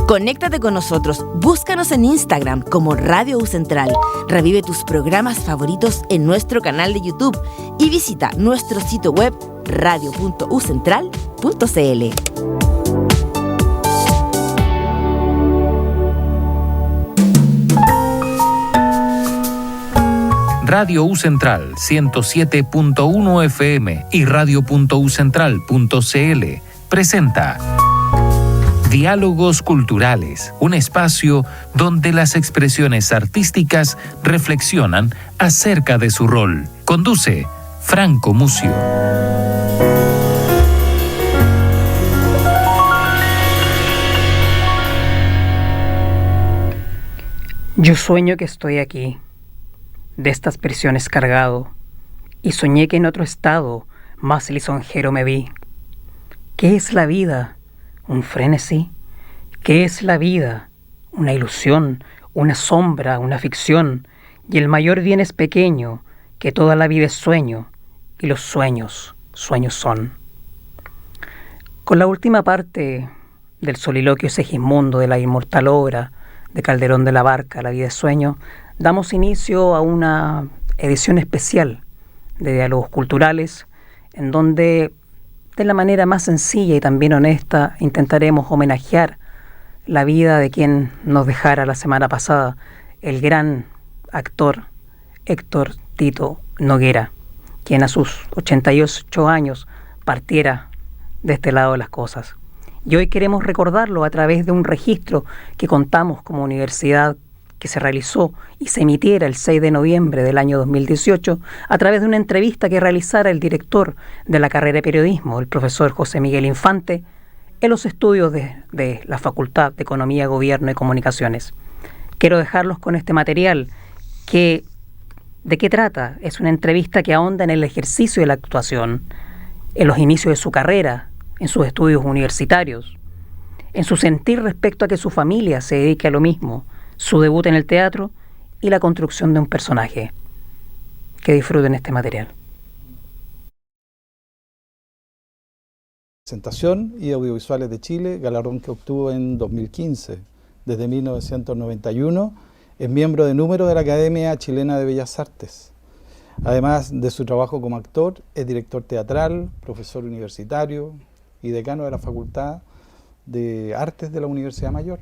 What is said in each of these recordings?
Conéctate con nosotros, búscanos en Instagram como Radio U Central, revive tus programas favoritos en nuestro canal de YouTube y visita nuestro sitio web radio.ucentral.cl. Radio U Central 107.1 FM y radio.ucentral.cl presenta Diálogos Culturales, un espacio donde las expresiones artísticas reflexionan acerca de su rol. Conduce Franco Mucio. Yo sueño que estoy aquí, de estas prisiones cargado, y soñé que en otro estado más lisonjero me vi. ¿Qué es la vida? ¿Un frenesí? ¿Qué es la vida? Una ilusión, una sombra, una ficción, y el mayor bien es pequeño, que toda la vida es sueño, y los sueños, sueños son. Con la última parte del soliloquio Segismundo de la inmortal obra de Calderón de la Barca, La vida es sueño, damos inicio a una edición especial de Diálogos Culturales, en donde, de la manera más sencilla y también honesta, intentaremos homenajear la vida de quien nos dejara la semana pasada, el gran actor Héctor Tito Noguera, quien a sus 88 años partiera de este lado de las cosas. Y hoy queremos recordarlo a través de un registro que contamos como universidad, que se realizó y se emitiera el 6 de noviembre del año 2018 a través de una entrevista que realizara el director de la carrera de periodismo, el profesor José Miguel Infante, en los estudios de la Facultad de Economía, Gobierno y Comunicaciones. Quiero dejarlos con este material que, ¿de qué trata? Es una entrevista que ahonda en el ejercicio de la actuación, en los inicios de su carrera, en sus estudios universitarios, en su sentir respecto a que su familia se dedique a lo mismo, su debut en el teatro y la construcción de un personaje. Que disfruten este material. Presentación y Audiovisuales de Chile, galardón que obtuvo en 2015. Desde 1991 es miembro de número de la Academia Chilena de Bellas Artes. Además de su trabajo como actor, es director teatral, profesor universitario y decano de la Facultad de Artes de la Universidad Mayor.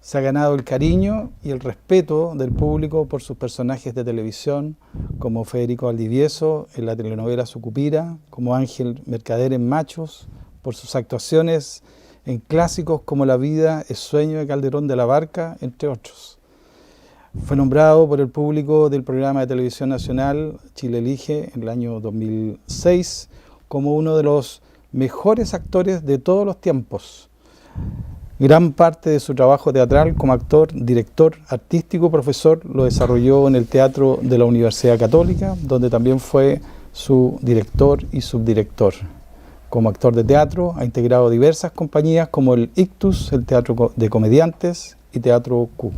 Se ha ganado el cariño y el respeto del público por sus personajes de televisión, como Federico Valdivieso en la telenovela Sucupira, como Ángel Mercader en Machos, por sus actuaciones en clásicos como La vida es sueño de Calderón de la Barca, entre otros. Fue nombrado por el público del programa de televisión nacional Chile Elige en el año 2006 como uno de los mejores actores de todos los tiempos. Gran parte de su trabajo teatral como actor, director, artístico, profesor, lo desarrolló en el Teatro de la Universidad Católica, donde también fue su director y subdirector. Como actor de teatro ha integrado diversas compañías como el Ictus, el Teatro de Comediantes y Teatro Q.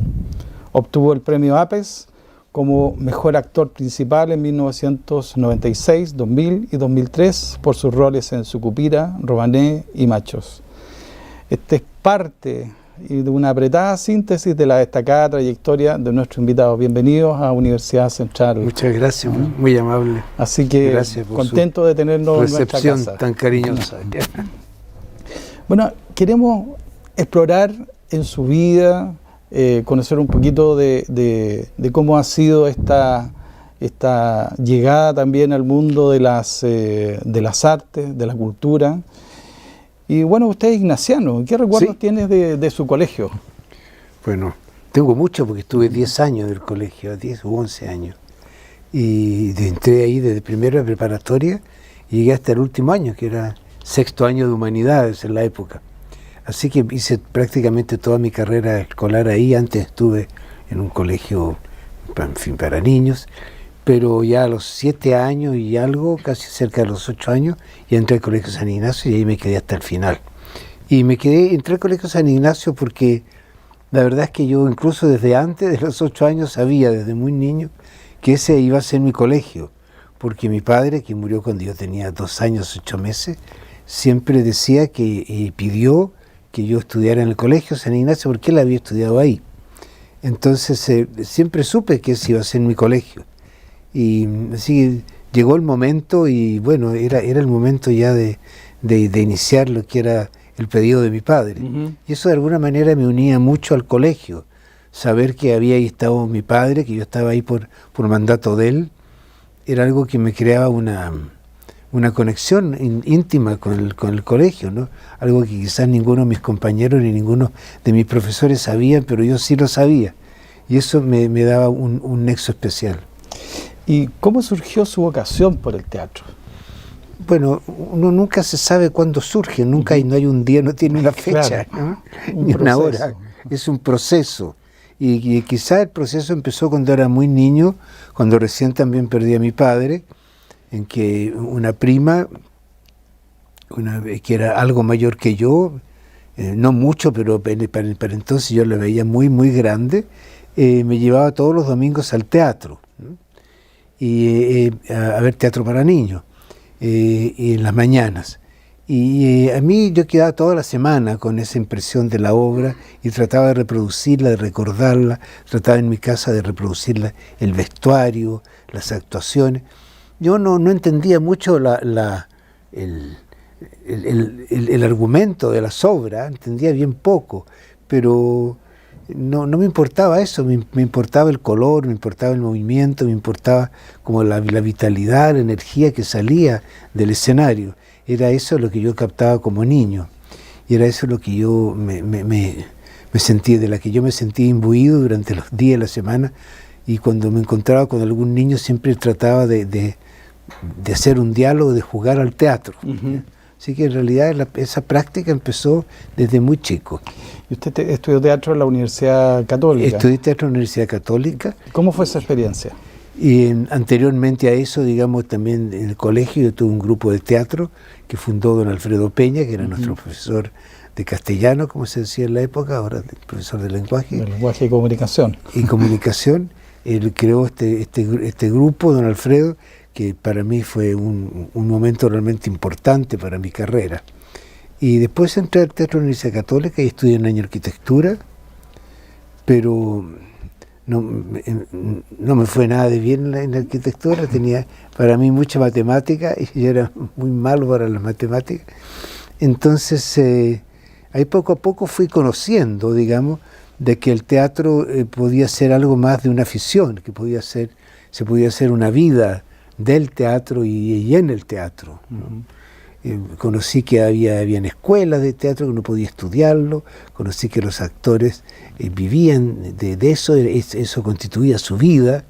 Obtuvo el premio APES como mejor actor principal en 1996, 2000 y 2003 por sus roles en Sucupira, Romané y Machos. Este es parte de una apretada síntesis de la destacada trayectoria de nuestros invitados. Bienvenidos a Universidad Central. Muchas gracias, muy amable. Así que contento de tenernos en nuestra casa. Recepción tan cariñosa. Bueno, queremos explorar en su vida, conocer un poquito de cómo ha sido esta llegada también al mundo de las artes, de la cultura. Y bueno, usted es ignaciano. ¿Qué recuerdos tienes de su colegio? Bueno, tengo mucho porque estuve 10 años del colegio, 10 u 11 años. Y entré ahí desde primero de preparatoria y llegué hasta el último año, que era sexto año de humanidades en la época. Así que hice prácticamente toda mi carrera escolar ahí. Antes estuve en un colegio, en fin, para niños, pero ya a los 7 años y algo, casi cerca de los 8 años, ya entré al Colegio San Ignacio y ahí me quedé hasta el final. Y entré al Colegio San Ignacio porque la verdad es que yo incluso desde antes de los 8 años sabía, desde muy niño, que ese iba a ser mi colegio, porque mi padre, que murió cuando yo tenía 2 años, 8 meses, siempre decía y pidió que yo estudiara en el colegio San Ignacio porque él había estudiado ahí. Entonces siempre supe que ese iba a ser mi colegio. Y así llegó el momento y bueno, era el momento ya de iniciar lo que era el pedido de mi padre. Y eso de alguna manera me unía mucho al colegio. Saber que había ahí estado mi padre, que yo estaba ahí por mandato de él, era algo que me creaba una conexión íntima con el colegio, ¿no? Algo que quizás ninguno de mis compañeros ni ninguno de mis profesores sabían, pero yo sí lo sabía. Y eso me daba un nexo especial. ¿Y cómo surgió su vocación por el teatro? Bueno, uno nunca se sabe cuándo surge, no hay un día, no tiene una fecha, claro, ¿no? Ni una hora. Es un proceso. Y quizá el proceso empezó cuando era muy niño, cuando recién también perdí a mi padre, en que una prima, que era algo mayor que yo, no mucho, pero para entonces yo la veía muy, muy grande, me llevaba todos los domingos al teatro, ¿no? Y a ver teatro para niños, y en las mañanas. Y a mí yo quedaba toda la semana con esa impresión de la obra y trataba de reproducirla, de recordarla, trataba en mi casa de reproducirla, el vestuario, las actuaciones. Yo no entendía mucho el argumento de las obras, entendía bien poco, pero no me importaba eso, me importaba el color, me importaba el movimiento, me importaba como la vitalidad, la energía que salía del escenario. Era eso lo que yo captaba como niño, y era eso lo que yo me sentía, de la que yo me sentía imbuido durante los días de la semana, y cuando me encontraba con algún niño siempre trataba de hacer un diálogo, de jugar al teatro. Así que en realidad esa práctica empezó desde muy chico. ¿Y usted estudió teatro en la Universidad Católica? Estudié teatro en la Universidad Católica. ¿Cómo fue esa experiencia? Y anteriormente a eso, digamos, también en el colegio yo tuve un grupo de teatro que fundó don Alfredo Peña, que era nuestro profesor de castellano, como se decía en la época, ahora profesor de lenguaje. De lenguaje y comunicación. Y comunicación. Él creó este grupo, don Alfredo, que para mí fue un momento realmente importante para mi carrera. Y después entré al Teatro de la Universidad Católica y estudié un año arquitectura, pero no me fue nada de bien en la arquitectura, tenía para mí mucha matemática y yo era muy malo para las matemáticas. Entonces, ahí poco a poco fui conociendo, digamos, de que el teatro podía ser algo más de una afición, que se podía hacer una vida del teatro y en el teatro, ¿no? Conocí que habían escuelas de teatro que uno podía estudiarlo, conocí que los actores vivían de eso, eso constituía su vida,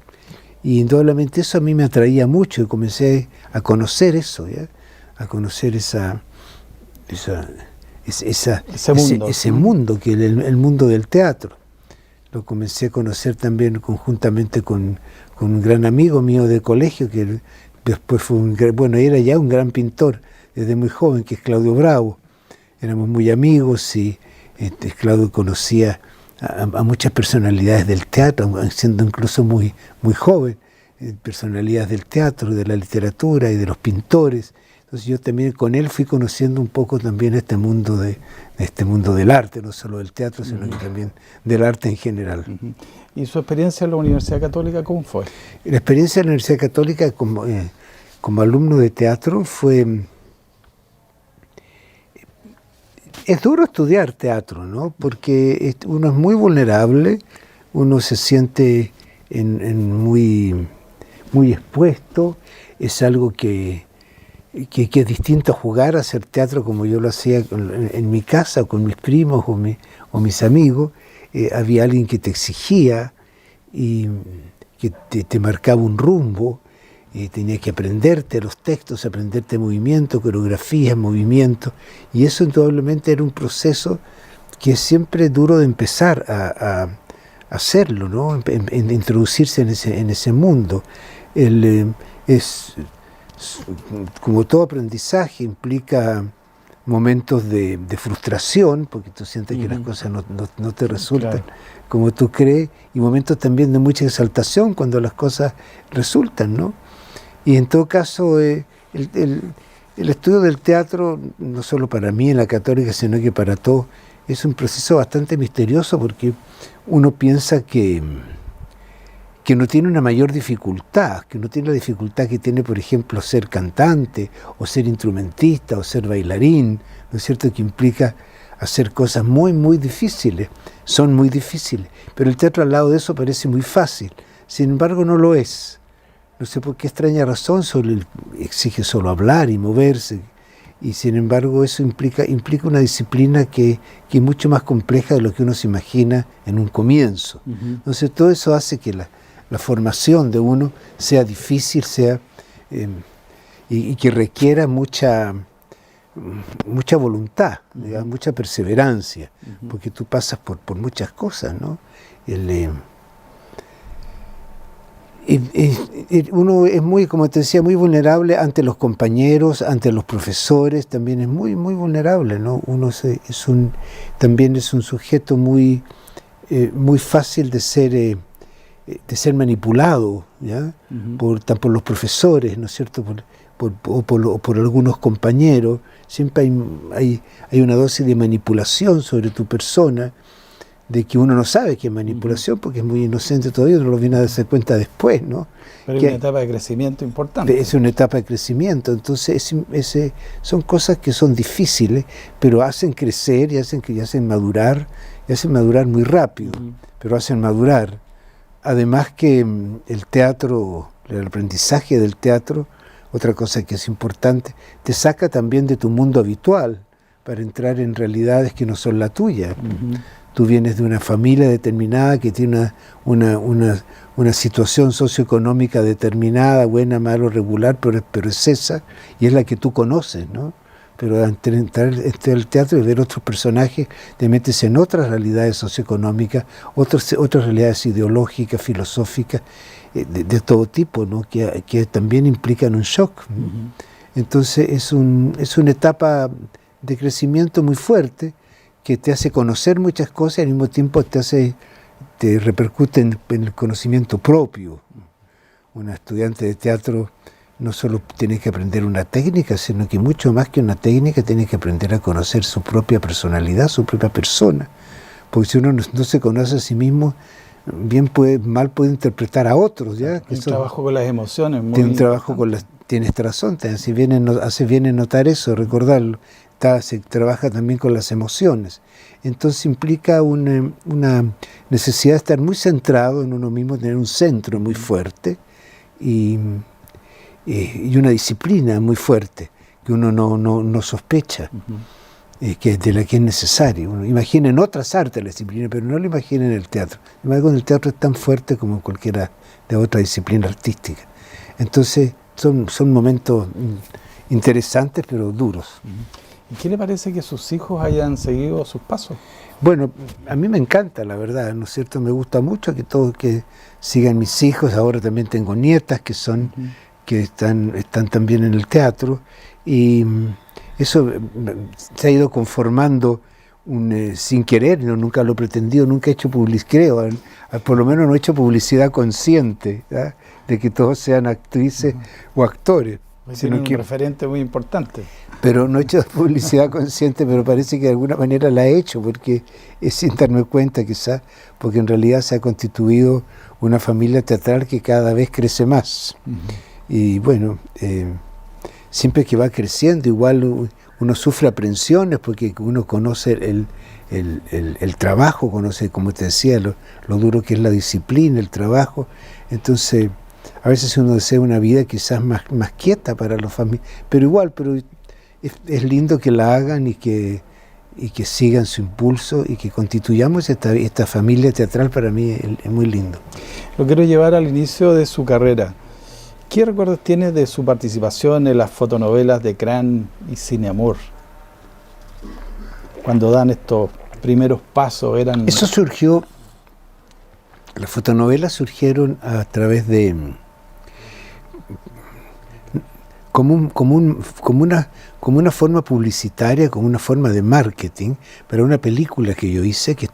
y indudablemente eso a mí me atraía mucho, y comencé a conocer eso, ¿ya? A conocer ese mundo, que el mundo del teatro. Lo comencé a conocer también conjuntamente con un gran amigo mío de colegio, que después fue era ya un gran pintor desde muy joven, que es Claudio Bravo. Éramos muy amigos y Claudio conocía a muchas personalidades del teatro, siendo incluso muy, muy joven, personalidades del teatro, de la literatura y de los pintores. Entonces yo también con él fui conociendo un poco también este mundo del arte, no solo del teatro, sino que también del arte en general. ¿Y su experiencia en la Universidad Católica cómo fue? La experiencia en la Universidad Católica como alumno de teatro fue... Es duro estudiar teatro, ¿no? Porque uno es muy vulnerable, uno se siente muy expuesto, es algo que es distinto a jugar, a hacer teatro como yo lo hacía en mi casa, con mis primos o mis amigos. Había alguien que te exigía y que te marcaba un rumbo, tenías que aprenderte los textos, aprenderte movimiento, coreografías, movimientos, y eso indudablemente era un proceso que es siempre duro de empezar a hacerlo, ¿no? En introducirse en ese mundo. Como todo aprendizaje implica momentos de frustración, porque tú sientes que las cosas no te resultan como tú crees, y momentos también de mucha exaltación cuando las cosas resultan, ¿no? Y en todo caso, el estudio del teatro, no solo para mí en la Católica, sino que para todos, es un proceso bastante misterioso porque uno piensa que no tiene una mayor dificultad, que no tiene la dificultad que tiene, por ejemplo, ser cantante, o ser instrumentista, o ser bailarín, ¿no es cierto?, que implica hacer cosas muy, muy difíciles, son muy difíciles, pero el teatro al lado de eso parece muy fácil, sin embargo no lo es. No sé por qué extraña razón, exige solo hablar y moverse, y sin embargo eso implica una disciplina que es mucho más compleja de lo que uno se imagina en un comienzo. Entonces todo eso hace que la formación de uno sea difícil, y que requiera mucha voluntad, digamos, mucha perseverancia, porque tú pasas por muchas cosas, ¿no? Uno es muy, como te decía, muy vulnerable ante los compañeros, ante los profesores, también es muy, muy vulnerable, ¿no? Uno también es un sujeto muy fácil de ser manipulado, ¿ya? Por los profesores, ¿no es cierto?, por algunos compañeros. Siempre hay una dosis de manipulación sobre tu persona, de que uno no sabe que es manipulación, porque es muy inocente todavía, uno lo viene a darse cuenta después, ¿no? Pero es una etapa de crecimiento importante. Es una etapa de crecimiento, entonces son cosas que son difíciles, pero hacen crecer y hacen madurar muy rápido, pero hacen madurar. Además que el teatro, el aprendizaje del teatro, otra cosa que es importante, te saca también de tu mundo habitual para entrar en realidades que no son la tuya. Tú vienes de una familia determinada que tiene una situación socioeconómica determinada, buena, mala o regular, pero es esa, y es la que tú conoces, ¿no? Pero al entrar al teatro y ver otros personajes, te metes en otras realidades socioeconómicas, otras realidades ideológicas, filosóficas, de todo tipo, ¿no? Que también implican un shock. Entonces es una etapa de crecimiento muy fuerte, que te hace conocer muchas cosas y al mismo tiempo te repercute en el conocimiento propio. Un estudiante de teatro no solo tiene que aprender una técnica, sino que mucho más que una técnica tiene que aprender a conocer su propia personalidad, su propia persona. Porque si uno no se conoce a sí mismo, mal puede interpretar a otros. ¿Ya? Un trabajo con las emociones. Tienes razón, hace bien en notar eso, recordarlo. Se trabaja también con las emociones. Entonces implica una necesidad de estar muy centrado en uno mismo, tener un centro muy fuerte y una disciplina muy fuerte que uno no sospecha, de la que es necesario. Uno imagina en otras artes la disciplina, pero no lo imagina en el teatro. Además, el teatro es tan fuerte como cualquiera de otra disciplina artística. Entonces son momentos interesantes pero duros. ¿Y qué le parece que sus hijos hayan seguido sus pasos? Bueno, a mí me encanta, la verdad, ¿no es cierto? Me gusta mucho que sigan mis hijos. Ahora también tengo nietas que están también en el teatro, y eso se ha ido conformando sin querer, nunca lo he pretendido, nunca he hecho publicidad, creo, por lo menos no he hecho publicidad consciente, ¿ya? De que todos sean actrices o actores. Sino un referente muy importante. Pero no he hecho publicidad consciente, pero parece que de alguna manera la he hecho, porque es sin darme cuenta quizás, porque en realidad se ha constituido una familia teatral que cada vez crece más. Y bueno, siempre que va creciendo, igual uno sufre aprensiones, porque uno conoce el trabajo, conoce, como te decía, lo duro que es la disciplina, el trabajo. Entonces, a veces uno desea una vida quizás más quieta para los familiares, pero es lindo que la hagan y que sigan su impulso y que constituyamos esta familia teatral. Para mí es muy lindo. Lo quiero llevar al inicio de su carrera. ¿Qué recuerdos tiene de su participación en las fotonovelas de Cran y Cineamor? Cuando dan estos primeros pasos, Eso surgió, las fotonovelas surgieron a través de como una forma publicitaria, como una forma de marketing para una película que yo hice que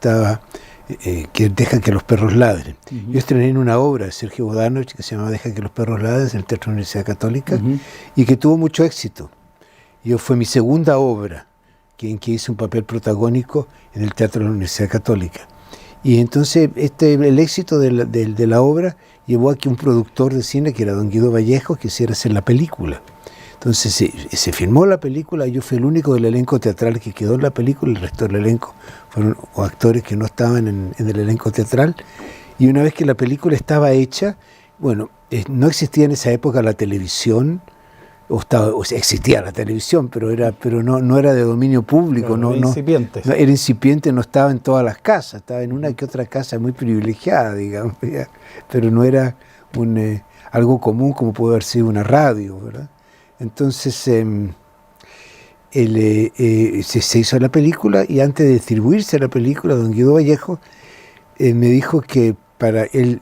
Deja que los perros ladren. Yo estrené en una obra de Sergio Bodanovich que se llamaba Deja que los perros ladren en el Teatro de la Universidad Católica y que tuvo mucho éxito. Fue mi segunda obra en que hice un papel protagónico en el Teatro de la Universidad Católica. Y entonces el éxito de la obra llevó a que un productor de cine, que era don Guido Vallejo, quisiera hacer la película. Entonces se filmó la película, yo fui el único del elenco teatral que quedó en la película, el resto del elenco fueron actores que no estaban en el elenco teatral. Y una vez que la película estaba hecha, bueno, no existía en esa época la televisión, o sea, existía la televisión, pero no era de dominio público, Claro, era incipiente, no estaba en todas las casas, estaba en una que otra casa muy privilegiada, digamos, ya, pero no era algo común como puede haber sido una radio, ¿verdad? Entonces se hizo la película, y antes de distribuirse la película, don Guido Vallejo me dijo que para él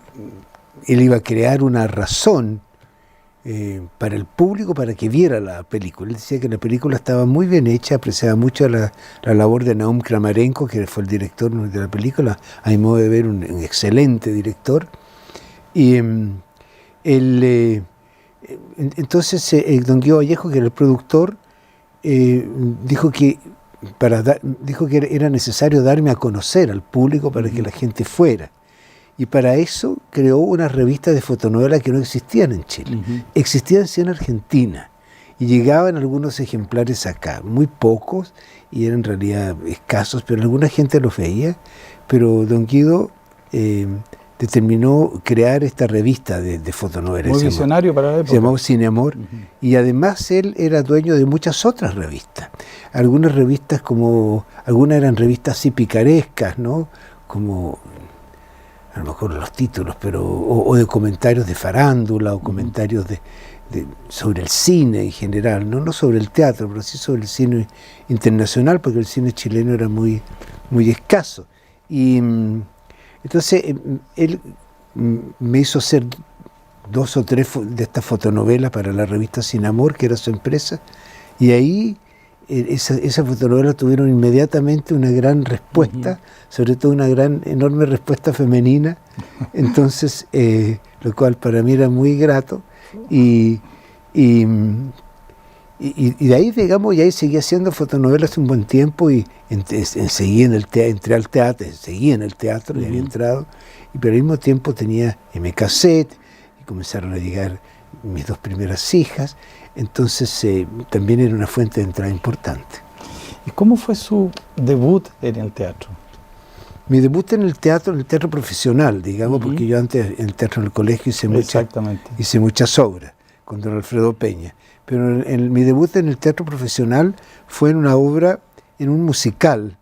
iba a crear una razón para el público para que viera la película. Él decía que la película estaba muy bien hecha, apreciaba mucho la labor de Naum Kramarenko, que fue el director de la película, a mi modo de ver un excelente director. Y entonces don Guido Vallejo, que era el productor, dijo que era necesario darme a conocer al público para que la gente fuera. Y para eso creó una revista de fotonovelas que no existían en Chile. Existían sí en Argentina. Y llegaban algunos ejemplares acá, muy pocos, y eran en realidad escasos, pero alguna gente los veía. Pero don Guido determinó crear esta revista de fotonovelas. Muy visionario para la época. Se llamaba Cine Amor. Y además él era dueño de muchas otras revistas. Algunas revistas algunas eran revistas así picarescas, ¿no? Como, a lo mejor los títulos, pero o de comentarios de farándula, o comentarios sobre el cine en general, no sobre el teatro, pero sí sobre el cine internacional, porque el cine chileno era muy, muy escaso. Y entonces él me hizo hacer 2 o 3 de estas fotonovelas para la revista Sin Amor, que era su empresa, y ahí esas fotonovelas tuvieron inmediatamente una gran respuesta, sobre todo una enorme respuesta femenina, entonces lo cual para mí era muy grato, y de ahí, digamos, y ahí seguí haciendo fotonovelas un buen tiempo, y seguí entré al teatro, seguí en el teatro, y había entrado, pero al mismo tiempo tenía M-Cassette, y comenzaron a llegar mis 2 primeras hijas, entonces también era una fuente de entrada importante. ¿Y cómo fue su debut en el teatro? Mi debut en el teatro profesional, digamos, porque yo antes en el teatro del colegio hice muchas obras con don Alfredo Peña. Pero mi debut en el teatro profesional fue en una obra, en un musical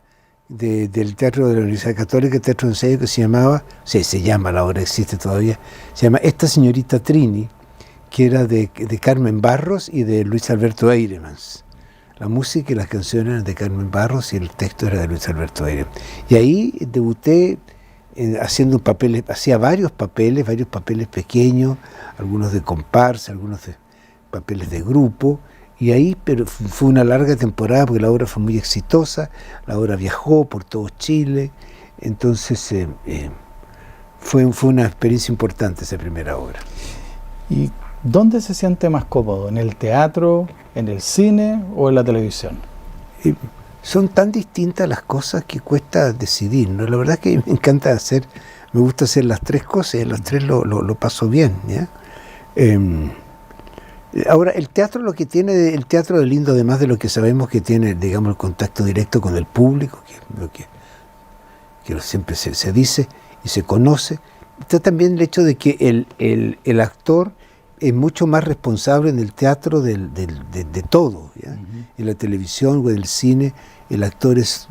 del Teatro de la Universidad Católica, el Teatro de Ensayo, que se llama, la obra existe todavía, se llama Esta señorita Trini, que era de Carmen Barros y de Luis Alberto Eiremans. La música y las canciones eran de Carmen Barros y el texto era de Luis Alberto Eiremans. Y ahí debuté haciendo papeles, hacía varios papeles pequeños, algunos de comparsa, algunos de papeles de grupo, y ahí, pero fue una larga temporada porque la obra fue muy exitosa, la obra viajó por todo Chile, entonces fue una experiencia importante esa primera obra. ¿Y dónde se siente más cómodo? ¿En el teatro, en el cine o en la televisión? Son tan distintas las cosas que cuesta decidir, ¿no? La verdad es que me gusta hacer las 3 cosas, y en las 3 lo paso bien, ¿ya? Ahora, el teatro, lo que tiene el teatro de lindo, además de lo que sabemos que tiene, digamos, el contacto directo con el público, que siempre se dice y se conoce, está también el hecho de que el actor es mucho más responsable en el teatro de todo, ¿ya? En la televisión o en el cine, el actor está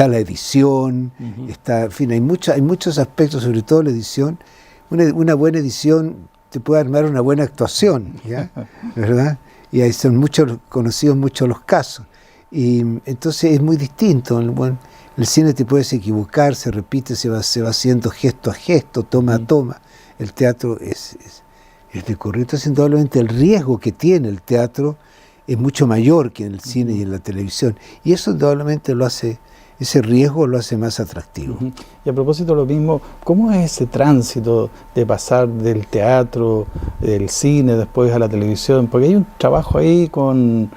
la edición, en fin, hay muchos aspectos, sobre todo la edición. Una buena edición te puede armar una buena actuación, ¿ya? ¿Verdad? Y ahí son conocidos muchos los casos. Y entonces es muy distinto. El cine te puedes equivocar, se repite, se va haciendo gesto a gesto, toma a toma. El teatro es de corrido. Entonces, indudablemente, el riesgo que tiene el teatro es mucho mayor que en el cine y en la televisión. Y eso indudablemente ese riesgo lo hace más atractivo. Y a propósito de lo mismo, ¿cómo es ese tránsito de pasar del teatro, del cine, después a la televisión? Porque hay un trabajo ahí con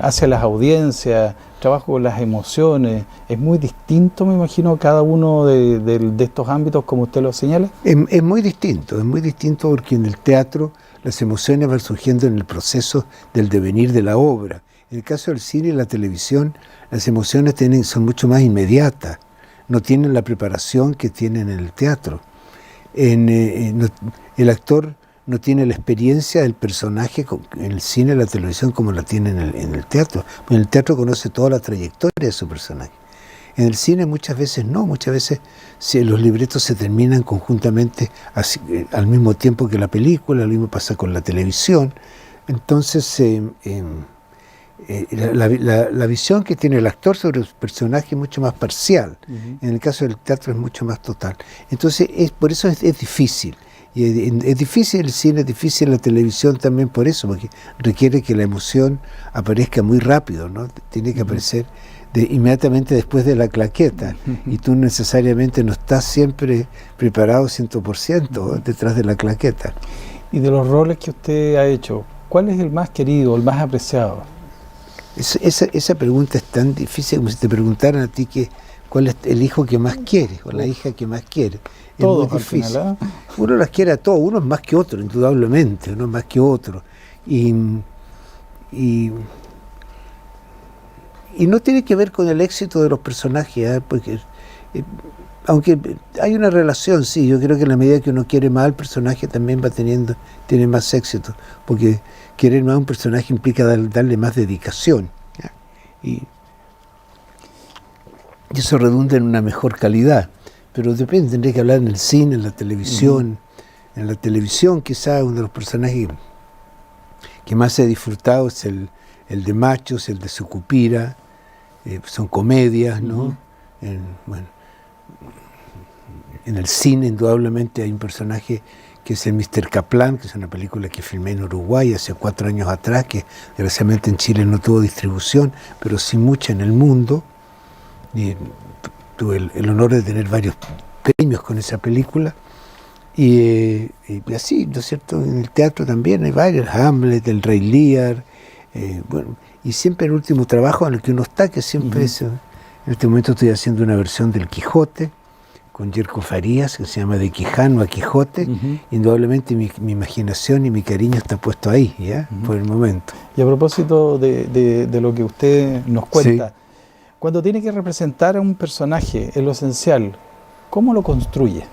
hacia las audiencias, trabajo con las emociones. Es muy distinto, me imagino, cada uno de estos ámbitos, como usted lo señala. Es muy distinto porque en el teatro las emociones van surgiendo en el proceso del devenir de la obra. En el caso del cine y la televisión, las emociones son mucho más inmediatas, no tienen la preparación que tienen en el teatro. El actor no tiene la experiencia del personaje en el cine y la televisión como la tiene en el teatro. En el teatro conoce toda la trayectoria de su personaje. En el cine muchas veces no, muchas veces los libretos se terminan conjuntamente al mismo tiempo que la película, lo mismo pasa con la televisión. Entonces la visión que tiene el actor sobre el personaje es mucho más parcial. En el caso del teatro es mucho más total. Entonces por eso es difícil. Y es difícil el cine, es difícil la televisión también por eso, porque requiere que la emoción aparezca muy rápido, ¿no? Tiene que aparecer inmediatamente después de la claqueta, y tú necesariamente no estás siempre preparado 100% detrás de la claqueta. Y de los roles que usted ha hecho, ¿cuál es el más querido, el más apreciado? Esa pregunta es tan difícil como si te preguntaran a ti cuál es el hijo que más quieres o la hija que más quieres. Todos, es muy difícil. Al final, ¿eh? Uno las quiere a todos, uno es más que otro, indudablemente, uno es más que otro. Y no tiene que ver con el éxito de los personajes, porque aunque hay una relación, sí, yo creo que en la medida que uno quiere más al personaje también tiene más éxito, porque querer más a un personaje implica darle más dedicación, ¿ya? Y eso redunda en una mejor calidad, pero depende, tendría que hablar en el cine, en la televisión. En la televisión quizás uno de los personajes que más he disfrutado es el de Machos, el de Sucupira, son comedias, ¿no? En el cine indudablemente hay un personaje que es el Mr. Kaplan, que es una película que filmé en Uruguay hace 4 años atrás, que desgraciadamente en Chile no tuvo distribución, pero sí mucha en el mundo. Y tuve el honor de tener varios premios con esa película. Y así, ¿no es cierto? En el teatro también hay varios, Hamlet, el Rey Lear, y siempre el último trabajo en el que uno está, que siempre es, en este momento estoy haciendo una versión del Quijote, con Yerko Farías, que se llama De Quijano a Quijote. Indudablemente mi imaginación y mi cariño está puesto ahí, ¿ya? Por el momento. Y a propósito de lo que usted nos cuenta, sí, cuando tiene que representar a un personaje, en lo esencial, ¿cómo lo construye?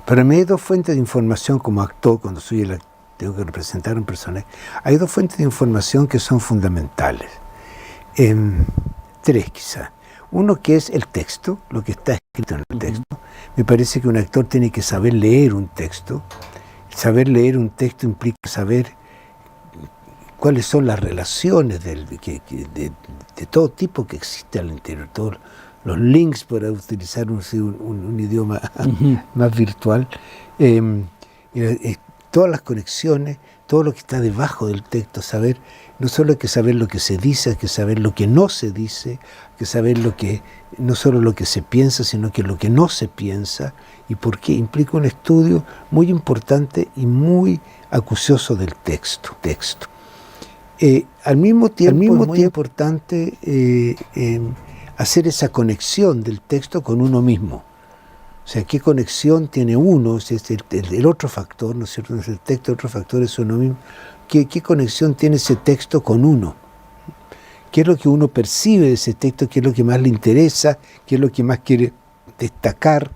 Para mí hay 2 fuentes de información como actor, cuando tengo que representar a un personaje. Hay 2 fuentes de información que son fundamentales. 3 quizás. Uno que es el texto, lo que está escrito en el texto. Me parece que un actor tiene que saber leer un texto. Saber leer un texto implica saber cuáles son las relaciones de todo tipo que existe al interior, todos los links, para utilizar un idioma más virtual, todas las conexiones, todo lo que está debajo del texto, saber, no solo hay que saber lo que se dice, hay que saber lo que no se dice, hay que saber no solo lo que se piensa, sino que lo que no se piensa, y por qué implica un estudio muy importante y muy acucioso del texto. Al mismo tiempo es muy importante hacer esa conexión del texto con uno mismo. O sea, ¿qué conexión tiene uno? Es el otro factor, ¿no es cierto? No es el texto, el otro factor es uno mismo. ¿Qué conexión tiene ese texto con uno? ¿Qué es lo que uno percibe de ese texto? ¿Qué es lo que más le interesa? ¿Qué es lo que más quiere destacar?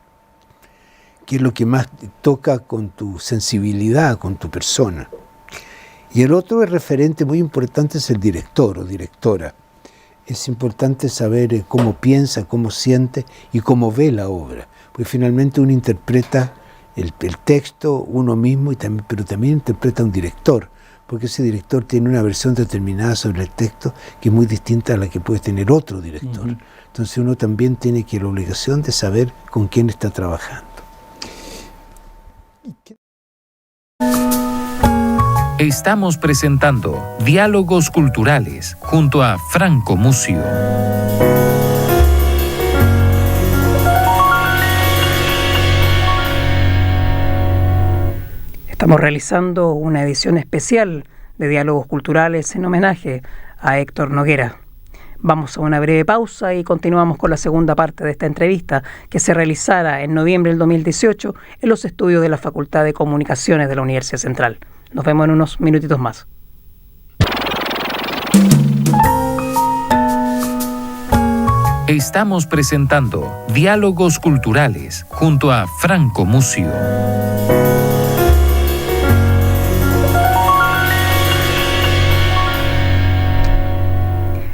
¿Qué es lo que más toca con tu sensibilidad, con tu persona? Y el otro referente muy importante es el director o directora. Es importante saber cómo piensa, cómo siente y cómo ve la obra. Porque finalmente uno interpreta el texto uno mismo, pero también interpreta a un director. Porque ese director tiene una versión determinada sobre el texto que es muy distinta a la que puede tener otro director. Entonces uno también tiene la obligación de saber con quién está trabajando. Estamos presentando Diálogos Culturales junto a Franco Mucio. Estamos realizando una edición especial de Diálogos Culturales en homenaje a Héctor Noguera. Vamos a una breve pausa y continuamos con la segunda parte de esta entrevista que se realizará en noviembre del 2018 en los estudios de la Facultad de Comunicaciones de la Universidad Central. Nos vemos en unos minutitos más. Estamos presentando Diálogos Culturales junto a Franco Mucio.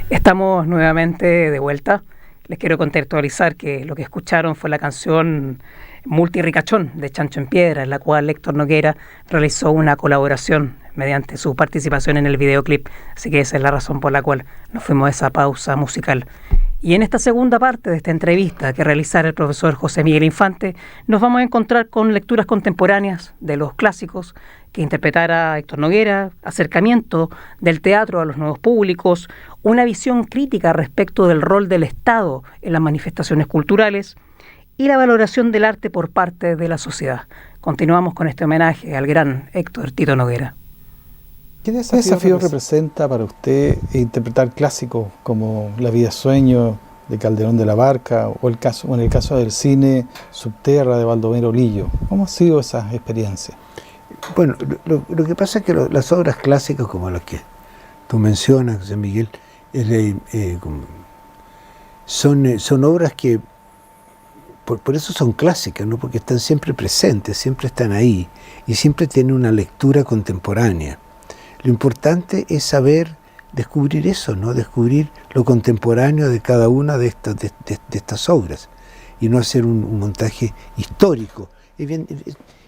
Estamos nuevamente de vuelta. Les quiero contextualizar que lo que escucharon fue la canción Multirricachón de Chancho en Piedra, en la cual Héctor Noguera realizó una colaboración mediante su participación en el videoclip. Así que esa es la razón por la cual nos fuimos a esa pausa musical. Y en esta segunda parte de esta entrevista que realizará el profesor José Miguel Infante, nos vamos a encontrar con lecturas contemporáneas de los clásicos que interpretara Héctor Noguera, acercamiento del teatro a los nuevos públicos, una visión crítica respecto del rol del Estado en las manifestaciones culturales y la valoración del arte por parte de la sociedad. Continuamos con este homenaje al gran Héctor Tito Noguera. ¿Qué desafío representa para usted interpretar clásicos como La vida sueño de Calderón de la Barca o en el caso del cine Subterra de Baldomero Lillo? ¿Cómo ha sido esa experiencia? Bueno, lo que pasa es que las obras clásicas como las que tú mencionas, José Miguel, son obras que por eso son clásicas, ¿no? Porque están siempre presentes, siempre están ahí y siempre tienen una lectura contemporánea. Lo importante es saber descubrir eso, ¿no? Descubrir lo contemporáneo de cada una de estas obras y no hacer un montaje histórico.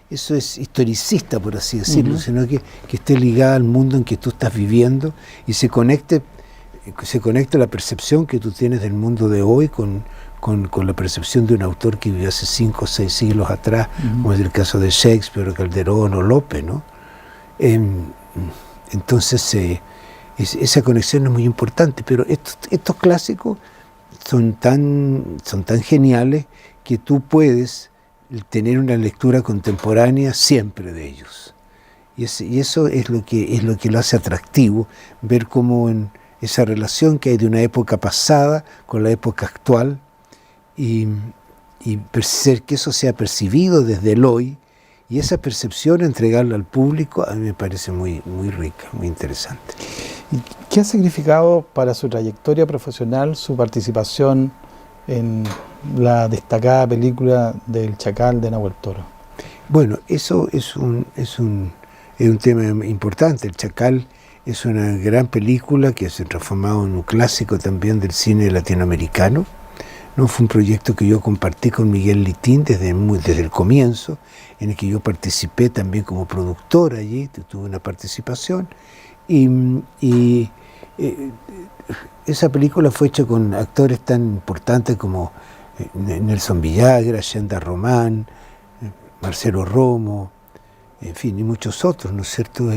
Eso es historicista, por así decirlo, sino que esté ligada al mundo en que tú estás viviendo y se conecte la percepción que tú tienes del mundo de hoy con la percepción de un autor que vivió hace 5 o 6 siglos atrás, como es el caso de Shakespeare, Calderón o Lope, ¿no? Entonces, esa conexión es muy importante, pero estos clásicos son tan geniales que tú puedes tener una lectura contemporánea siempre de ellos. Y eso es lo que lo hace atractivo, ver cómo en esa relación que hay de una época pasada con la época actual y hacer que eso sea percibido desde el hoy. Y esa percepción, entregarla al público, a mí me parece muy, muy rica, muy interesante. ¿Y qué ha significado para su trayectoria profesional su participación en la destacada película del Chacal de Nahuel Toro? Bueno, eso es un tema importante. El Chacal es una gran película que se ha transformado en un clásico también del cine latinoamericano. ¿No? Fue un proyecto que yo compartí con Miguel Litín desde el comienzo, en el que yo participé también como productor allí, tuve una participación, y esa película fue hecha con actores tan importantes como Nelson Villagra, Yenda Román, Marcelo Romo, en fin, y muchos otros, ¿no es cierto?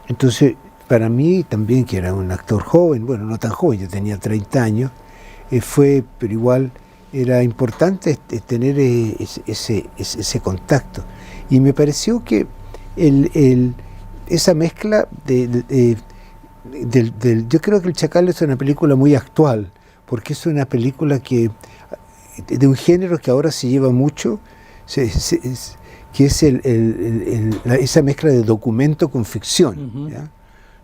Entonces, para mí también, que era un actor joven, bueno, no tan joven, yo tenía 30 años, pero igual era importante tener ese contacto. Y me pareció que esa mezcla yo creo que El Chacal es una película muy actual, porque es una película de un género que ahora se lleva mucho, que es esa mezcla de documento con ficción, ¿ya?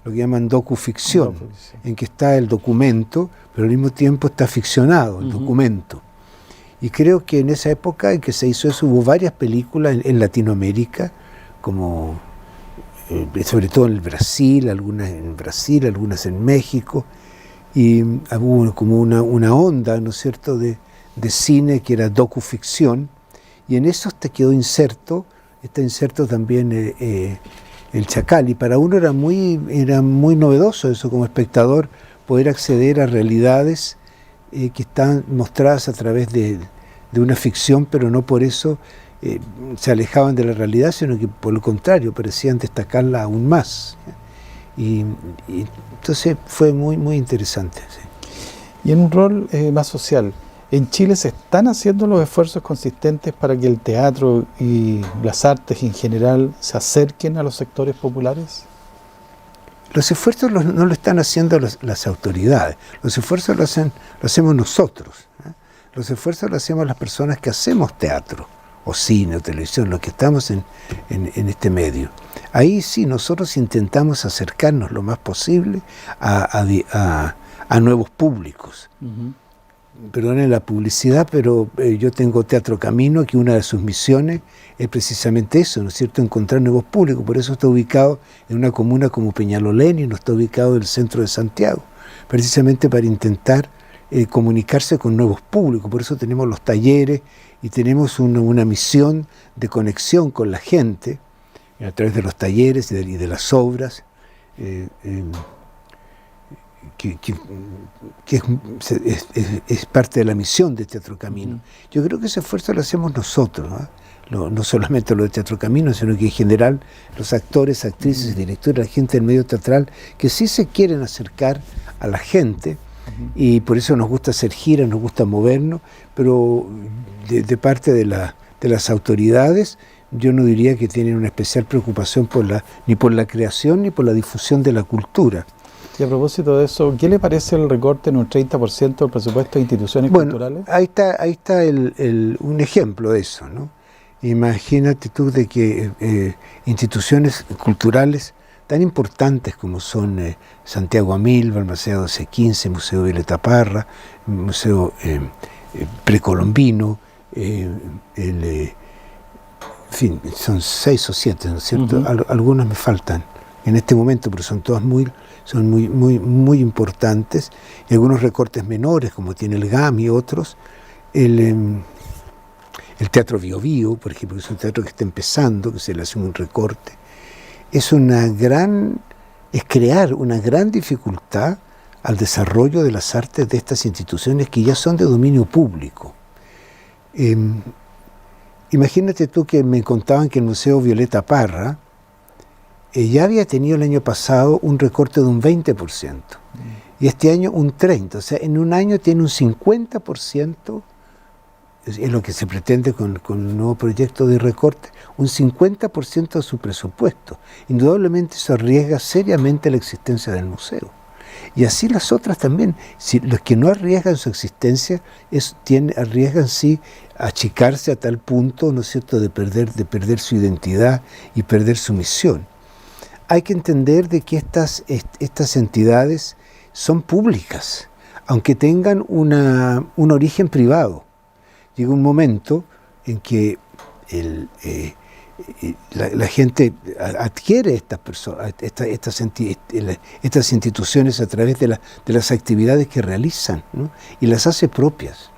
Lo que llaman docuficción, en que está el documento, pero al mismo tiempo está ficcionado el documento. Y creo que en esa época en que se hizo eso hubo varias películas en Latinoamérica, como sobre todo en Brasil, algunas en México, y hubo como una onda, ¿no es cierto?, de cine que era docuficción, y en eso está inserto también El Chacal, y para uno era muy novedoso eso como espectador, poder acceder a realidades que están mostradas a través de una ficción, pero no por eso se alejaban de la realidad, sino que por lo contrario parecían destacarla aún más. Y entonces fue muy, muy interesante. Sí. Y en un rol más social, ¿En Chile se están haciendo los esfuerzos consistentes para que el teatro y las artes en general se acerquen a los sectores populares? Los esfuerzos no lo están haciendo las autoridades, los esfuerzos lo hacemos nosotros, ¿eh? Los esfuerzos lo hacemos las personas que hacemos teatro, o cine, o televisión, los que estamos en este medio. Ahí sí, nosotros intentamos acercarnos lo más posible a nuevos públicos. Perdonen la publicidad, pero yo tengo Teatro Camino, que una de sus misiones es precisamente eso, ¿no es cierto?, encontrar nuevos públicos. Por eso está ubicado en una comuna como Peñalolén y no está ubicado en el centro de Santiago, precisamente para intentar comunicarse con nuevos públicos. Por eso tenemos los talleres y tenemos una misión de conexión con la gente a través de los talleres y de las obras, que es parte de la misión de Teatro Camino. Yo creo que ese esfuerzo lo hacemos nosotros, no solamente lo de Teatro Camino, sino que en general los actores, actrices, directores, la gente del medio teatral, que sí se quieren acercar a la gente, y por eso nos gusta hacer giras, nos gusta movernos, pero de parte de las autoridades, yo no diría que tienen una especial preocupación ni por la creación ni por la difusión de la cultura. Y a propósito de eso, ¿qué le parece el recorte en un 30% del presupuesto de instituciones culturales? Ahí está un ejemplo de eso, ¿no? Imagínate tú de que instituciones culturales tan importantes como son Santiago Amilva, el Museo C15, Museo Violeta Parra, Museo Precolombino, en fin, son 6 o 7, ¿no es cierto? Algunas me faltan en este momento, pero son todas muy importantes, y algunos recortes menores, como tiene el GAM y otros. El Teatro Bio Bio, por ejemplo, que es un teatro que está empezando, que se le hace un recorte. Es crear una gran dificultad al desarrollo de las artes de estas instituciones que ya son de dominio público. Imagínate tú que me contaban que el Museo Violeta Parra ya había tenido el año pasado un recorte de un 20%, y este año un 30%, o sea, en un año tiene un 50%, es lo que se pretende con el nuevo proyecto de recorte, un 50% de su presupuesto. Indudablemente eso arriesga seriamente la existencia del museo. Y así las otras también. Si los que no arriesgan su existencia arriesgan sí achicarse a tal punto, ¿no es cierto?, de perder su identidad y perder su misión. Hay que entender de que estas entidades son públicas, aunque tengan un origen privado. Llega un momento en que la gente adquiere estas instituciones a través de las actividades que realizan, ¿no?, y las hace propias.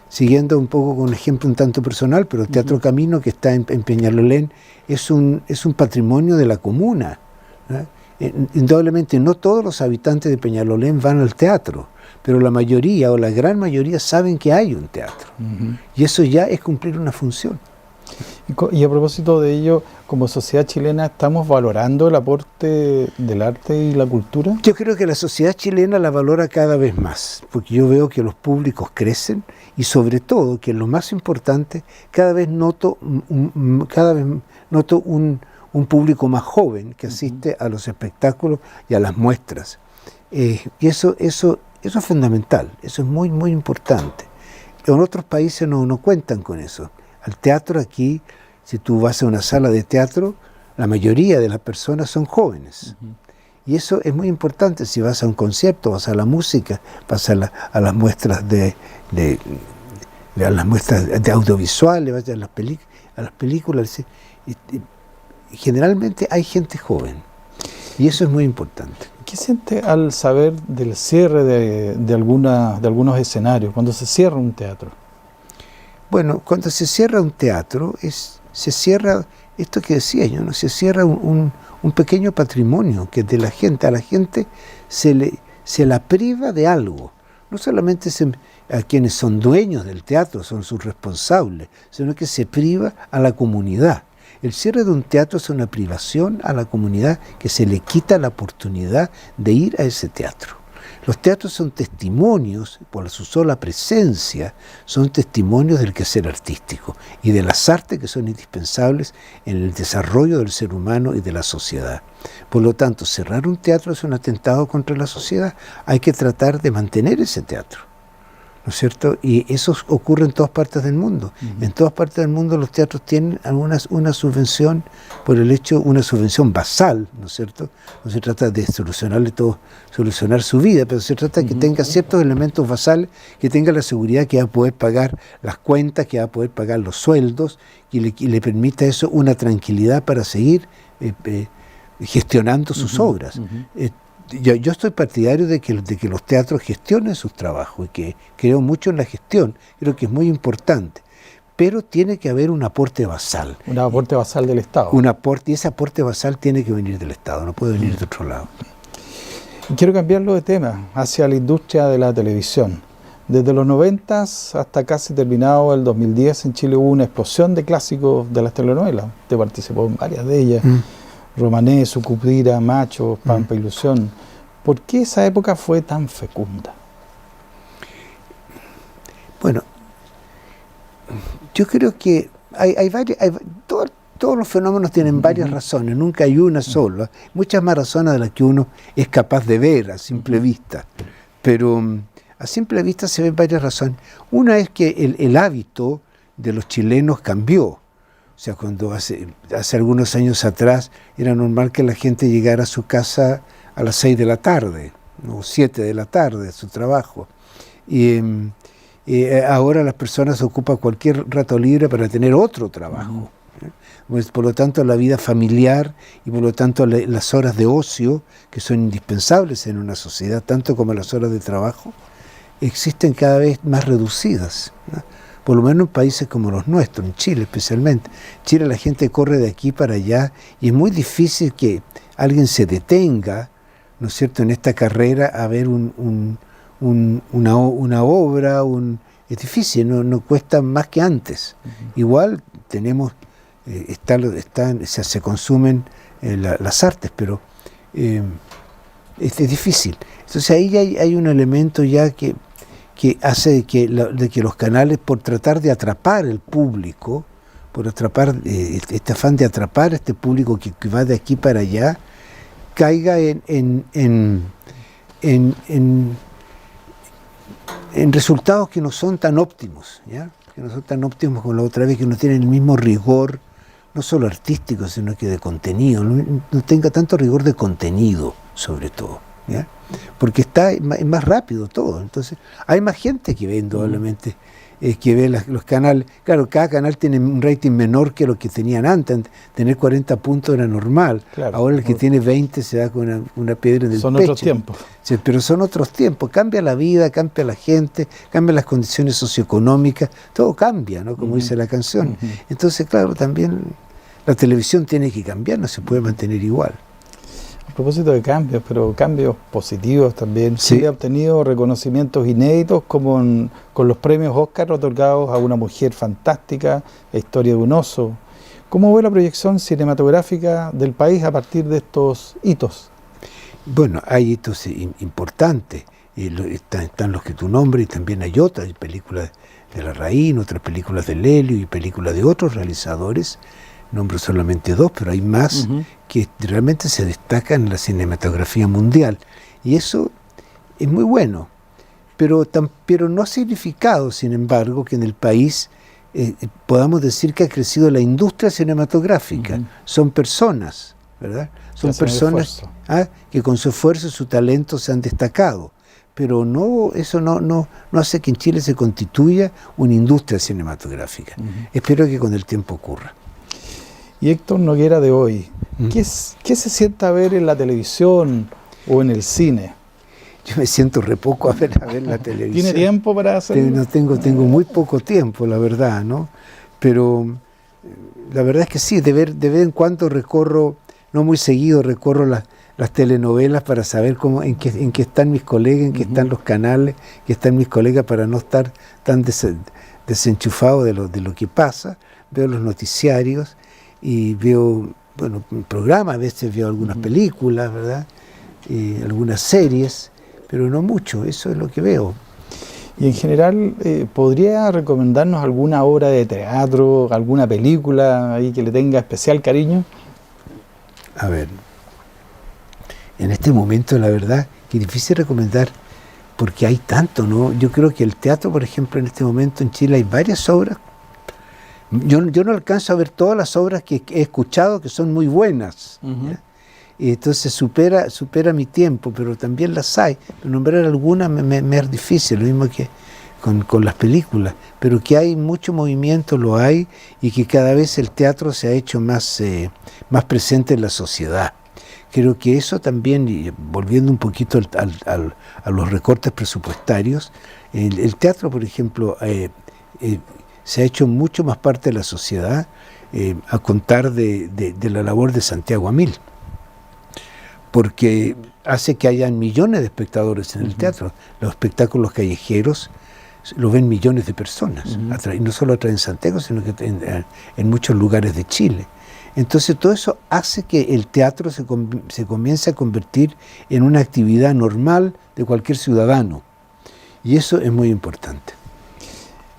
Siguiendo un poco con un ejemplo un tanto personal, pero el Teatro Camino, que está en Peñalolén, es un patrimonio de la comuna, ¿no? Indudablemente no todos los habitantes de Peñalolén van al teatro, pero la mayoría o la gran mayoría saben que hay un teatro. Y eso ya es cumplir una función. Y a propósito de ello, como sociedad chilena, ¿estamos valorando el aporte del arte y la cultura? Yo creo que la sociedad chilena la valora cada vez más, porque yo veo que los públicos crecen y sobre todo, que lo más importante, cada vez noto un público más joven que asiste a los espectáculos y a las muestras. Y eso es fundamental, eso es muy, muy importante. En otros países no cuentan con eso. Al teatro aquí, si tú vas a una sala de teatro, la mayoría de las personas son jóvenes. Y eso es muy importante. Si vas a un concierto, vas a la música, vas a las muestras de audiovisuales, vas a las películas. Y generalmente hay gente joven. Y eso es muy importante. ¿Qué siente al saber del cierre de algunos escenarios, cuando se cierra un teatro? Bueno, cuando se cierra un teatro, se cierra esto que decía yo, ¿no? Se cierra un pequeño patrimonio que a la gente se la priva de algo. No solamente a quienes son dueños del teatro, son sus responsables, sino que se priva a la comunidad. El cierre de un teatro es una privación a la comunidad, que se le quita la oportunidad de ir a ese teatro. Los teatros son testimonios, por su sola presencia, son testimonios del quehacer artístico y de las artes que son indispensables en el desarrollo del ser humano y de la sociedad. Por lo tanto, cerrar un teatro es un atentado contra la sociedad. Hay que tratar de mantener ese teatro, ¿no es cierto? Y eso ocurre en todas partes del mundo. En todas partes del mundo los teatros tienen una subvención por el hecho, una subvención basal, ¿no es cierto? No se trata de solucionar su vida, pero se trata de que tenga ciertos elementos basales, que tenga la seguridad que va a poder pagar las cuentas, que va a poder pagar los sueldos, y le permita eso una tranquilidad para seguir gestionando sus obras. Yo estoy partidario de que los teatros gestionen sus trabajos y que creo mucho en la gestión, creo que es muy importante, pero tiene que haber un aporte basal. Un aporte basal del Estado. Y ese aporte basal tiene que venir del Estado, no puede venir de otro lado. Quiero cambiarlo de tema, hacia la industria de la televisión. Desde los 90 hasta casi terminado el 2010 en Chile hubo una explosión de clásicos de las telenovelas. Usted participó en varias de ellas. Romané, Sucupira, Machos, Pampa Ilusión. ¿Por qué esa época fue tan fecunda? Bueno, yo creo que todos los fenómenos tienen varias razones, nunca hay una sola. Muchas más razones de las que uno es capaz de ver a simple vista. Pero a simple vista se ven varias razones. Una es que el hábito de los chilenos cambió. O sea, cuando hace algunos años atrás era normal que la gente llegara a su casa a las 6 de la tarde, o 7 de la tarde, a su trabajo. Y ahora las personas ocupan cualquier rato libre para tener otro trabajo. Pues, por lo tanto, la vida familiar y por lo tanto las horas de ocio, que son indispensables en una sociedad, tanto como las horas de trabajo, existen cada vez más reducidas, ¿no? Por lo menos en países como los nuestros, en Chile especialmente. En Chile la gente corre de aquí para allá y es muy difícil que alguien se detenga, ¿no es cierto?, en esta carrera a ver una obra. Es difícil, no cuesta más que antes. Igual tenemos, se consumen las artes, pero es difícil. Entonces ahí hay un elemento ya que hace de que los canales, por tratar de atrapar el público, por atrapar este afán de atrapar a este público que va de aquí para allá, caiga en resultados que no son tan óptimos, ¿ya? Que no son tan óptimos como la otra vez, que no tienen el mismo rigor, no solo artístico, sino que de contenido, no tenga tanto rigor de contenido, sobre todo, ¿ya? Porque es más rápido todo. Entonces hay más gente que ve indudablemente, que ve los canales. Claro, cada canal tiene un rating menor que lo que tenían antes. Tener 40 puntos era normal. Claro, ahora el que tiene 20 se da con una piedra en el pecho. Son otros tiempos. Sí, pero son otros tiempos. Cambia la vida, cambia la gente, cambian las condiciones socioeconómicas, todo cambia, ¿no? Como dice la canción. Entonces, claro, también la televisión tiene que cambiar, no se puede mantener igual. A propósito de cambios, pero cambios positivos también. Sí. Sí, ha obtenido reconocimientos inéditos como con los premios Oscar otorgados a Una mujer fantástica, Historia de un oso. ¿Cómo ve la proyección cinematográfica del país a partir de estos hitos? Bueno, hay hitos importantes. Están los que tú nombras y también hay otras. Hay películas de Larraín, otras películas de Lelio y películas de otros realizadores. Nombro solamente dos, pero hay más que realmente se destacan en la cinematografía mundial. Y eso es muy bueno. Pero no ha significado, sin embargo, que en el país podamos decir que ha crecido la industria cinematográfica. Son personas, ¿verdad? Son personas que con su esfuerzo y su talento se han destacado. Pero eso no hace que en Chile se constituya una industria cinematográfica. Espero que con el tiempo ocurra. Y Héctor Noguera de hoy, ¿qué se sienta ver en la televisión o en el cine? Yo me siento re poco a ver la televisión. ¿Tiene tiempo para hacerlo? No tengo muy poco tiempo, la verdad, ¿no? Pero la verdad es que sí, de vez en cuando recorro, no muy seguido, recorro las telenovelas para saber en qué están mis colegas, en qué están los canales, que están mis colegas, para no estar tan desenchufado de lo que pasa. Veo los noticiarios y veo, programas, a veces veo algunas películas, ¿verdad? Algunas series, pero no mucho, eso es lo que veo. Y en general, ¿podría recomendarnos alguna obra de teatro, alguna película ahí que le tenga especial cariño? A ver, en este momento la verdad que es difícil recomendar porque hay tanto, ¿no? Yo creo que el teatro, por ejemplo, en este momento en Chile hay varias obras. Yo no alcanzo a ver todas las obras que he escuchado que son muy buenas. ¿Ya? Y entonces supera mi tiempo, pero también las hay. Pero nombrar algunas me es difícil, lo mismo que con las películas. Pero que hay mucho movimiento, lo hay, y que cada vez el teatro se ha hecho más presente en la sociedad. Creo que eso también, y volviendo un poquito a los recortes presupuestarios, el teatro, por ejemplo, se ha hecho mucho más parte de la sociedad a contar de la labor de Santiago Amil, porque hace que hayan millones de espectadores en el teatro. Los espectáculos callejeros lo ven millones de personas, y no solo en Santiago, sino que en muchos lugares de Chile. Entonces todo eso hace que el teatro se comience a convertir en una actividad normal de cualquier ciudadano, y eso es muy importante.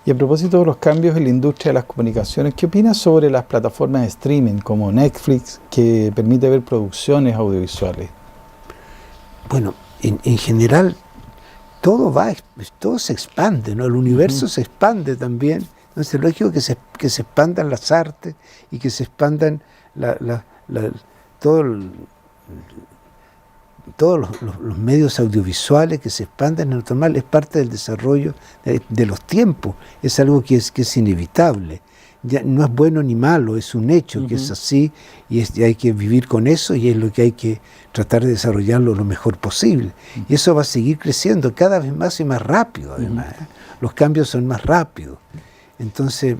Y a propósito de los cambios en la industria de las comunicaciones, ¿qué opinas sobre las plataformas de streaming como Netflix, que permite ver producciones audiovisuales? Bueno, en general todo se expande, ¿no? El universo se expande también. Entonces es lógico que se expandan las artes y que se expandan todos los medios audiovisuales, que se expandan en lo normal. Es parte del desarrollo de los tiempos, es algo que es inevitable. Ya no es bueno ni malo, es un hecho que es así, y hay que vivir con eso, y es lo que hay que tratar de desarrollarlo lo mejor posible. Y eso va a seguir creciendo cada vez más y más rápido, además. Los cambios son más rápidos. Entonces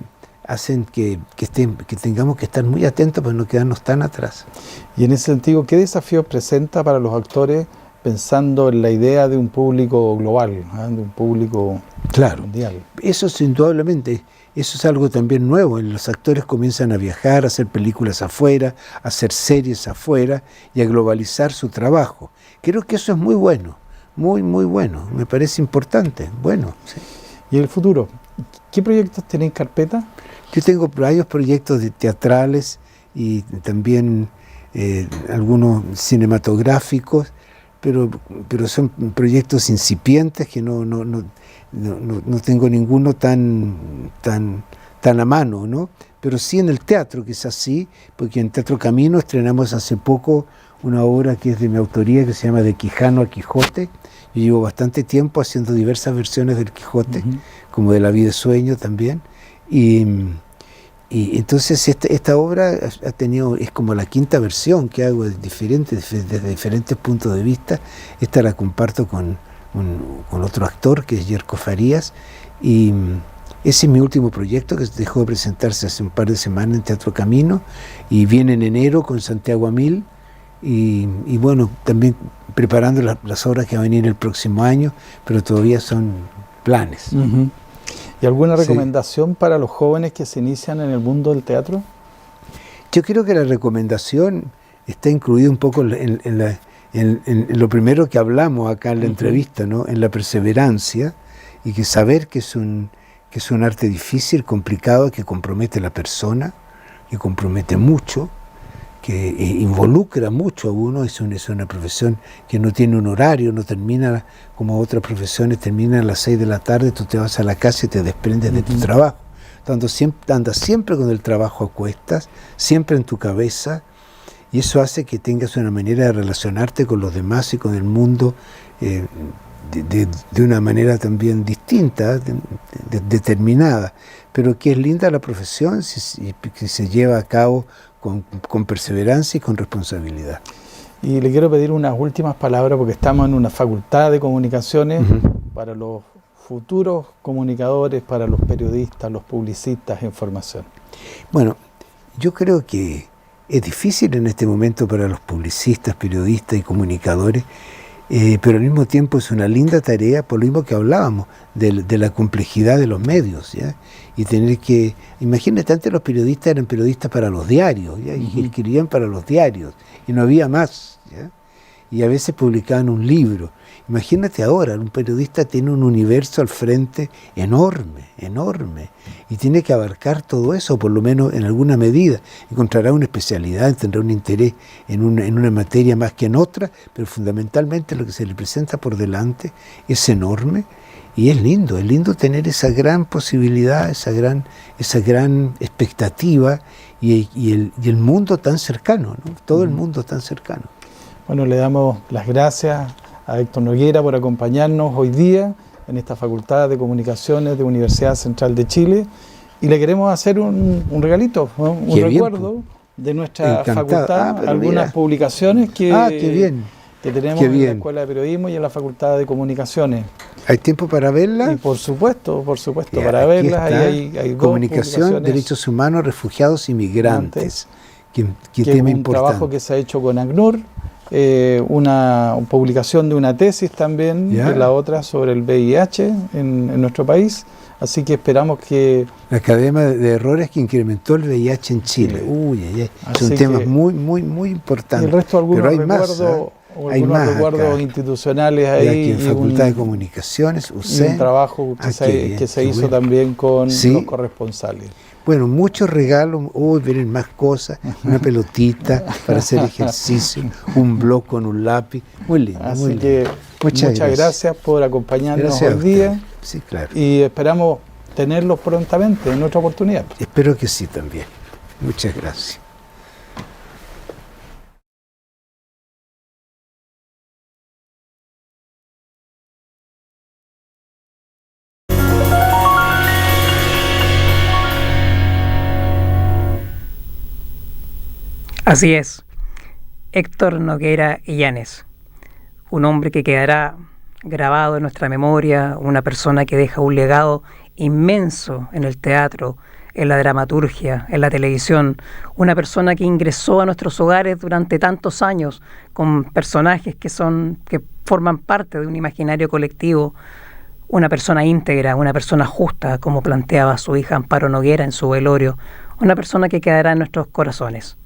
hacen que tengamos que estar muy atentos para no quedarnos tan atrás. Y en ese sentido, ¿qué desafíos presenta para los actores pensando en la idea de un público global, de un público mundial? Eso indudablemente, eso es algo también nuevo. Los actores comienzan a viajar, a hacer películas afuera, a hacer series afuera y a globalizar su trabajo. Creo que eso es muy bueno, muy, muy bueno. Me parece importante. Bueno, sí. ¿Y el futuro? ¿Qué proyectos tienen en carpeta? Yo tengo varios proyectos teatrales y también algunos cinematográficos, pero son proyectos incipientes que no tengo ninguno tan a mano, ¿no? Pero sí en el teatro, que es así, porque en Teatro Camino estrenamos hace poco una obra que es de mi autoría, que se llama De Quijano a Quijote. Yo llevo bastante tiempo haciendo diversas versiones del Quijote, como de La vida de sueño también, y entonces esta obra es como la quinta versión que hago desde diferentes puntos de vista. Esta la comparto con otro actor, que es Yerko Farías, y ese es mi último proyecto, que dejó de presentarse hace un par de semanas en Teatro Camino, y viene en enero con Santiago Amil, y bueno, también preparando las obras que van a venir el próximo año, pero todavía son planes. ¿Y alguna recomendación para los jóvenes que se inician en el mundo del teatro? Yo creo que la recomendación está incluida un poco en lo primero que hablamos acá en la entrevista, ¿no? En la perseverancia, y que saber que es un arte difícil, complicado, que compromete a la persona, que compromete mucho, que involucra mucho a uno. Es una profesión que no tiene un horario, no termina como otras profesiones, termina a las 6 de la tarde, tú te vas a la casa y te desprendes de tu trabajo. Andas siempre con el trabajo a cuestas, siempre en tu cabeza, y eso hace que tengas una manera de relacionarte con los demás y con el mundo de una manera también distinta, determinada, pero que es linda la profesión que se lleva a cabo con perseverancia y con responsabilidad. Y le quiero pedir unas últimas palabras, porque estamos en una facultad de comunicaciones para los futuros comunicadores, para los periodistas, los publicistas en formación. Bueno, yo creo que es difícil en este momento para los publicistas, periodistas y comunicadores, pero al mismo tiempo es una linda tarea, por lo mismo que hablábamos, de la complejidad de los medios, ¿ya? Y tener que, imagínate, antes los periodistas eran periodistas para los diarios, ¿ya? Y escribían para los diarios, y no había más, ¿ya? y a veces publicaban un libro. Imagínate ahora, un periodista tiene un universo al frente enorme, enorme, y tiene que abarcar todo eso, por lo menos en alguna medida. Encontrará una especialidad, tendrá un interés en una materia más que en otra, pero fundamentalmente lo que se le presenta por delante es enorme, y es lindo tener esa gran posibilidad, esa gran expectativa, y el mundo tan cercano, ¿no? Todo el mundo tan cercano. Bueno, le damos las gracias a Héctor Noguera por acompañarnos hoy día en esta Facultad de Comunicaciones de Universidad Central de Chile, y le queremos hacer un regalito, ¿no? Un Qué recuerdo bien, de nuestra encantado. facultad, algunas mira. publicaciones que Qué bien. que tenemos Qué en la bien. Escuela de Periodismo y en la Facultad de Comunicaciones. ¿Hay tiempo para verla? Y por supuesto, Ya, para aquí verlas, está. hay dos Comunicación, publicaciones Derechos Humanos, Refugiados y Migrantes. Qué que tema es un importante. trabajo que se ha hecho con ACNUR, una publicación de una tesis también, Ya. y la otra sobre el VIH en nuestro país. Así que esperamos que... La cadena de errores que incrementó el VIH en Chile. Sí. Uy, ay, ay. Así Son temas que- muy, muy, muy importantes. Y el resto algunos Pero hay más, recuerdos, ¿eh? Hay más recuerdos acá. institucionales Y ahí. aquí en y Facultad de un- Comunicaciones, y UCE. un trabajo Ah, que qué bien, que se qué hizo bueno. también con Sí. los corresponsales. Bueno, muchos regalos. Uy, vienen más cosas. Una pelotita para hacer ejercicio. Un blog con un lápiz. Muy lindo, muy Así lindo. que Muchas gracias por acompañarnos Gracias a hoy día, ustedes. Sí, claro. y esperamos tenerlos prontamente en otra oportunidad. Espero que sí también. Muchas gracias. Así es, Héctor Noguera Illanes, un hombre que quedará grabado en nuestra memoria, una persona que deja un legado inmenso en el teatro, en la dramaturgia, en la televisión, una persona que ingresó a nuestros hogares durante tantos años con personajes que forman parte de un imaginario colectivo, una persona íntegra, una persona justa, como planteaba su hija Amparo Noguera en su velorio, una persona que quedará en nuestros corazones.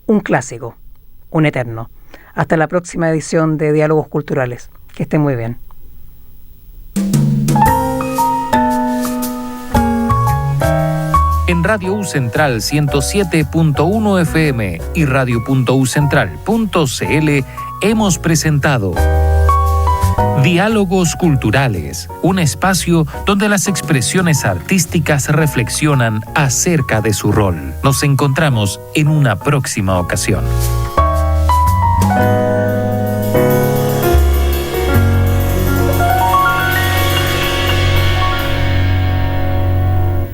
Un clásico, un eterno. Hasta la próxima edición de Diálogos Culturales. Que estén muy bien. En Radio U Central 107.1 FM y radio.ucentral.cl hemos presentado Diálogos Culturales, un espacio donde las expresiones artísticas reflexionan acerca de su rol. Nos encontramos en una próxima ocasión.